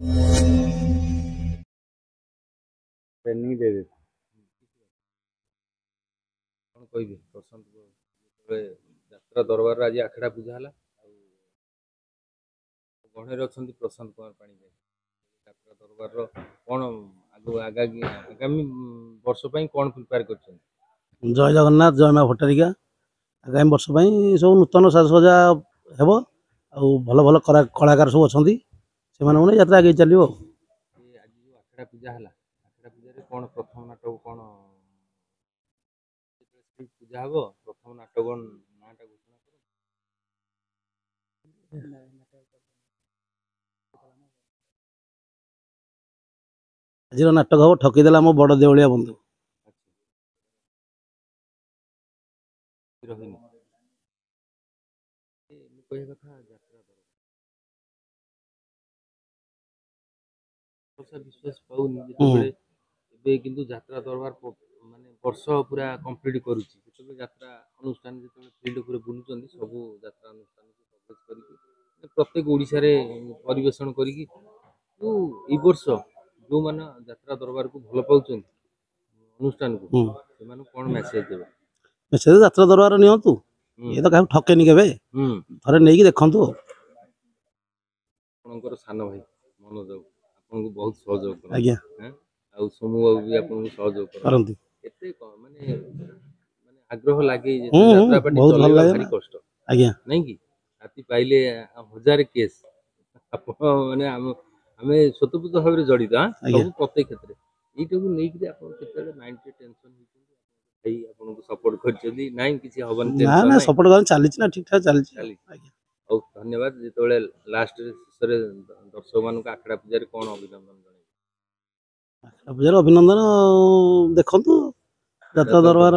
Training दे देते। कौन कहबे प्रशांत यात्रा दरबार आज आखड़ा पूजा है गणेर अच्छा प्रशांत कुमार पाणी यात्रा दरबार कौन आगामी वर्ष कौन प्रिपेयर कर जय जगन्नाथ जय माँ भट्टारिका आगामी वर्ष सब नूतन साजसजा हेब आ भल भल कलाकार सब अच्छा से यात्रा आगे चलो। आज जो आखड़ा पूजा है आखड़ा पूजा कौन प्रथम नाटक कौन पूजा हम प्रथम नाटक नाटा घोषणा आज नाटक हम ठकीदेला मो बड़ देवलिया बंधु रही कह कथा यात्रा विश्वास पाऊनी किंतु यात्रा दरबार माने वर्ष पूरा कंप्लीट करुच्ची यात्रा अनुष्ठान जो फील्ड पूरे बुलूँ सब यात्रा अनुष्ठान को कवरेज कर प्रत्येक ओडिशा रे परिवेषण करी वर्ष जो माने यात्रा दरबार को भल पाँच अनुष्ठान को कौन मैसेज देवे मेसेज यात्रा दरबार नियंतु ये तो क्या ठकेनी के थे नहीं देखु आपणकर सान भाई मनोज आपको बहुत सहयोग आज्ञा सोमू बाबू भी आपको सहयोग करंती एते माने माने आग्रह लागे यात्रा पार्टी चलेबा भारी कष्ट आज्ञा नहीं कि राति पाइले हजार केस आप माने हमें स्वतःपूत भाव में जड़ित सब प्रत्येक क्षेत्र ये नहीं आप माइंड टेंशन भाई आपको सपोर्ट कर नाई किसी हबन ना ना सपोर्ट कर चली ना ठीक ठाक चली और धन्यवाद जो लास्ट शेष दर्शक मान आखड़ा पूजा कौन अभिनंदन आखड़ा पूजार अभिनंदन देखु यात्रा दरबार